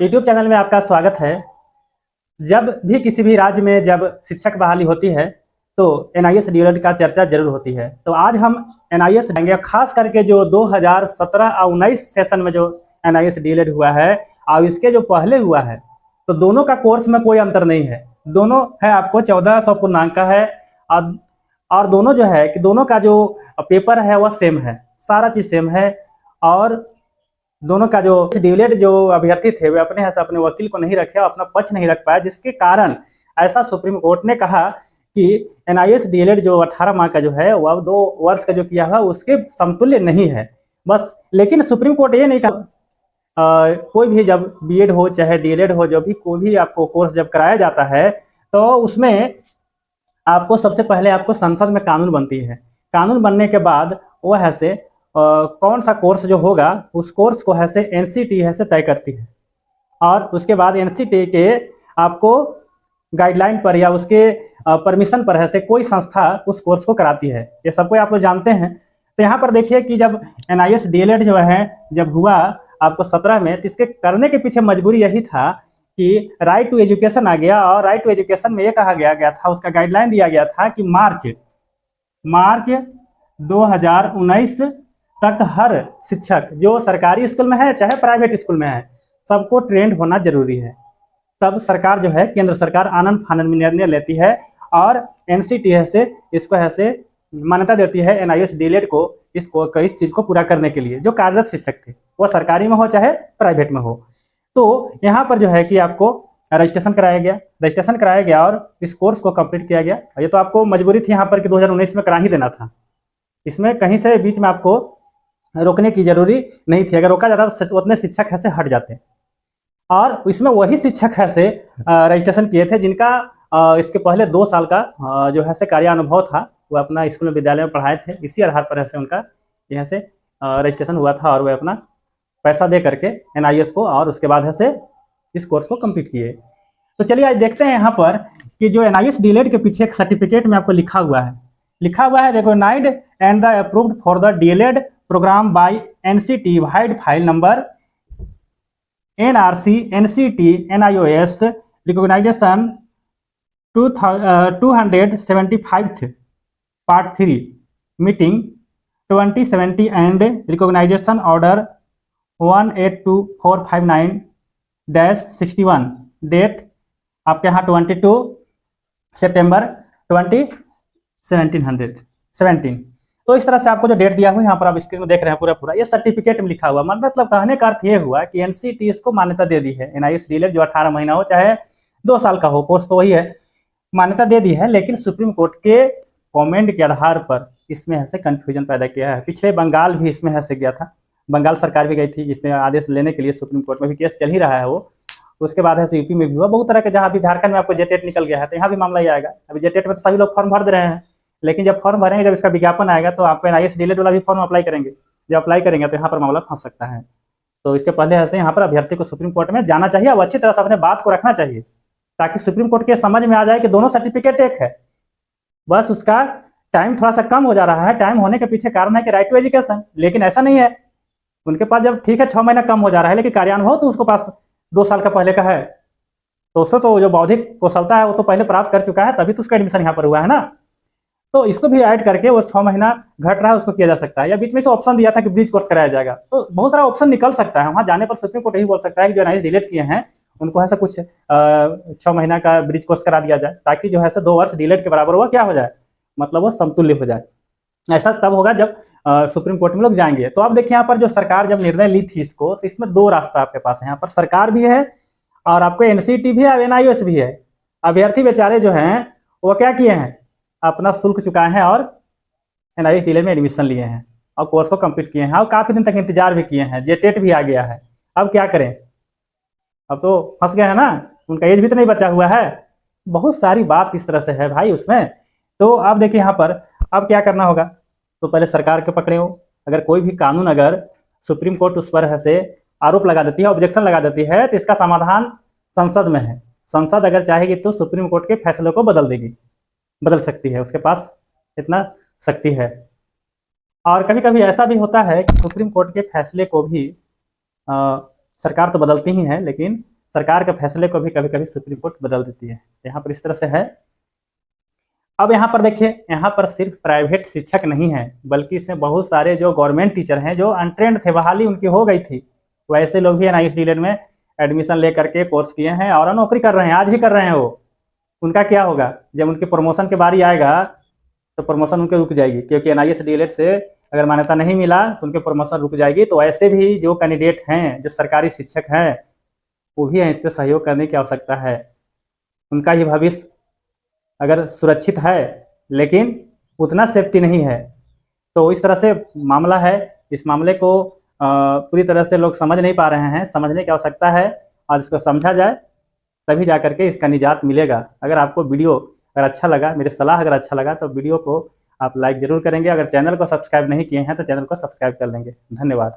YouTube channel में आपका स्वागत है। जब भी किसी भी राज्य में जब शिक्षक बहाली होती है तो एनआईएस डीएलएड का चर्चा जरूर होती है। तो आज हम एनआईएस देंगे, खास करके जो 2017 और 19 सेशन में जो एनआईएस डीएलएड हुआ है और इसके जो पहले हुआ है, तो दोनों का कोर्स में कोई अंतर नहीं है। दोनों है आपको 1400 पूर्णांक का है और दोनों जो है कि दोनों का जो पेपर है वह सेम है, सारा चीज सेम है। और दोनों का जो डीएलएड जो अभ्यर्थी थे वे अपने यहाँ से अपने वकील को नहीं रखे और अपना पक्ष नहीं रख पाए, जिसके कारण ऐसा सुप्रीम कोर्ट ने कहा कि एनआईएस डीएलएड जो 18 माह का जो है वह 2 वर्ष का जो किया हुआ उसके समतुल्य नहीं है बस। लेकिन सुप्रीम कोर्ट ये नहीं कहा कोई भी जब बीएड हो चाहे डीएलएड हो, जो भी कोई भी आपको कोर्स जब कराया जाता है तो उसमें आपको सबसे पहले आपको संसद में कानून बनती है। कानून बनने के बाद वह है से कौन सा कोर्स जो होगा उस कोर्स को है से एनसीटी है से तय करती है और उसके बाद एनसीटी के आपको गाइडलाइन पर या उसके परमिशन पर है से कोई संस्था उस कोर्स को कराती है। ये सबको आप लोग जानते हैं। तो यहाँ पर देखिए कि जब एनआईएस डीएलएड जो है जब हुआ आपको 17 में, तो इसके करने के पीछे मजबूरी यही था कि राइट टू एजुकेशन आ गया और राइट टू एजुकेशन में ये कहा गया था, उसका गाइडलाइन दिया गया था कि मार्च 2019 तक हर शिक्षक जो सरकारी स्कूल में है चाहे प्राइवेट स्कूल में है सबको ट्रेंड होना जरूरी है। तब सरकार जो है केंद्र सरकार आनंद फानंद में निर्णय लेती है और एनसीटी है से इसको है से मान्यता देती है एनआईएस डीएलएड को इस चीज को पूरा करने के लिए। जो कार्यरत शिक्षक थे वो सरकारी में हो चाहे प्राइवेट में हो, तो यहाँ पर जो है कि आपको रजिस्ट्रेशन कराया गया और इस कोर्स को कंप्लीट किया गया। ये तो आपको मजबूरी थी यहाँ पर कि 2019 में करा ही देना था, इसमें कहीं से बीच में आपको रोकने की जरूरी नहीं थी। अगर रोका जाता तो उतने शिक्षक है से हट जाते और इसमें वही शिक्षक है से रजिस्ट्रेशन किए थे जिनका इसके पहले 2 साल का जो है से कार्यानुभव था, वो अपना स्कूल में विद्यालय में पढ़ाए थे। इसी आधार पर है से उनका यहाँ से रजिस्ट्रेशन हुआ था और वे अपना पैसा दे करके एनआईएस को और उसके बाद है से इस कोर्स को कंप्लीट किए। तो चलिए आज देखते हैं यहाँ पर कि जो एनआईएस डीएलएड के पीछे एक सर्टिफिकेट में आपको लिखा हुआ है recognised and the approved for the DElEd programme by NCT vide file number NRC NCT NIOS recognition 275th part 3 meeting 2070 and recognition order 182459-61 date आपके यहाँ 22 सितंबर 2017। तो इस तरह से आपको जो डेट दिया हुआ है यहाँ पर आप स्क्रीन में देख रहे हैं पूरा ये सर्टिफिकेट में लिखा हुआ। मतलब कहने का अर्थ ये हुआ कि एनसीटी इसको मान्यता दे दी है। एनआईएस डीएलएड जो 18 महीना हो चाहे 2 साल का हो, कोर्स तो वही है, मान्यता दे दी है। लेकिन सुप्रीम कोर्ट के कमेंट के आधार पर इसमें ऐसे कंफ्यूजन पैदा किया है। पिछले बंगाल भी इसमें ऐसे गया था, बंगाल सरकार भी गई थी इसमें आदेश लेने के लिए, सुप्रीम कोर्ट में भी केस चल ही रहा है वो। उसके बाद है यूपी में भी हुआ बहुत तरह के, जहाँ भी झारखंड में आपको जेटेट निकल गया है तो यहाँ भी मामला ही आएगा। अभी जेटेट में तो सभी लोग फॉर्म भर दे रहे हैं, लेकिन जब फॉर्म भरेंगे, जब इसका विज्ञापन आएगा तो आपको एनआईएस डीएलएड वाला भी फॉर्म अप्लाई करेंगे। जब अप्लाई करेंगे तो यहाँ पर मामला फंस सकता है। तो इसके पहले ऐसे यहाँ पर अभ्यर्थी को सुप्रीम कोर्ट में जाना चाहिए और अच्छी तरह से अपने बात को रखना चाहिए ताकि सुप्रीम कोर्ट के समझ में आ जाए कि दोनों सर्टिफिकेट एक है। बस उसका टाइम थोड़ा सा कम हो जा रहा है। टाइम होने के पीछे कारण है कि राइट टू एजुकेशन, लेकिन ऐसा नहीं है उनके पास। जब ठीक है 6 महीना कम हो जा रहा है लेकिन कार्यानुभव तो उसके पास 2 साल का पहले का है, तो उसको तो जो बौद्धिक कौशलता है वो तो पहले प्राप्त कर चुका है, तभी तो उसका एडमिशन यहाँ पर हुआ है ना। तो इसको भी ऐड करके वो 6 महीना घट रहा है उसको किया जा सकता है। या बीच में से ऑप्शन दिया था कि ब्रिज कोर्स कराया जाएगा, तो बहुत सारा ऑप्शन निकल सकता है। वहाँ जाने पर सुप्रीम कोर्ट यही बोल सकता है कि जो एनआईएस डीएलएड किए हैं उनको ऐसा कुछ 6 महीना का ब्रिज कोर्स करा दिया जाए ताकि जो है 2 वर्ष डीएलएड के बराबर हुआ क्या हो जाए, मतलब वो समतुल्य हो जाए। ऐसा तब होगा जब सुप्रीम कोर्ट में लोग जाएंगे। तो अब देखिए यहाँ पर जो सरकार जब निर्णय ली थी इसको, तो इसमें 2 रास्ता आपके पास है। यहाँ पर सरकार भी है और आपको एनसीटी भी है, एनआईएस भी है। अभ्यर्थी बेचारे जो हैं वो क्या किए हैं, अपना शुल्क चुकाए हैं और एनआईएस डीएलएड में एडमिशन लिए हैं और कोर्स को कंप्लीट किए हैं और काफी दिन तक इंतजार भी किए हैं। जेटेट भी आ गया है, अब क्या करें, अब तो फंस गए हैं ना, उनका एज भी तो नहीं बचा हुआ है। बहुत सारी बात इस तरह से है भाई उसमें। तो आप देखिए यहाँ पर अब क्या करना होगा, तो पहले सरकार के पकड़े हो। अगर कोई भी कानून अगर सुप्रीम कोर्ट उस पर से आरोप लगा देती है, ऑब्जेक्शन लगा देती है, तो इसका समाधान संसद में है। संसद अगर चाहेगी तो सुप्रीम कोर्ट के फैसले को बदल सकती है, उसके पास इतना शक्ति है। और कभी कभी ऐसा भी होता है कि सुप्रीम कोर्ट के फैसले को भी सरकार तो बदलती ही है, लेकिन सरकार के फैसले को भी कभी कभी सुप्रीम कोर्ट बदल देती है। यहाँ पर इस तरह से है। अब यहाँ पर देखिए, यहाँ पर सिर्फ प्राइवेट शिक्षक नहीं है, बल्कि इसमें बहुत सारे जो गवर्नमेंट टीचर हैं जो अनट्रेंड थे, बहाली उनकी हो गई थी, वैसे लोग भी एनआईएस डीएलएड में एडमिशन ले करके कोर्स किए हैं और नौकरी कर रहे हैं, आज भी कर रहे हैं। वो उनका क्या होगा जब उनके प्रमोशन के बारी आएगा, तो प्रमोशन उनके रुक जाएगी, क्योंकि एनआईएस डीएलएड से अगर मान्यता नहीं मिला तो उनके प्रमोशन रुक जाएगी। तो ऐसे भी जो कैंडिडेट हैं, जो सरकारी शिक्षक हैं, वो भी हैं, इस पर सहयोग करने की आवश्यकता है। उनका ही भविष्य अगर सुरक्षित है, लेकिन उतना सेफ्टी नहीं है। तो इस तरह से मामला है। इस मामले को पूरी तरह से लोग समझ नहीं पा रहे हैं, समझने की आवश्यकता है, और इसको समझा जाए तभी जा करके इसका निजात मिलेगा। अगर आपको वीडियो अगर अच्छा लगा, मेरी सलाह अगर अच्छा लगा, तो वीडियो को आप लाइक ज़रूर करेंगे। अगर चैनल को सब्सक्राइब नहीं किए हैं तो चैनल को सब्सक्राइब कर लेंगे। धन्यवाद।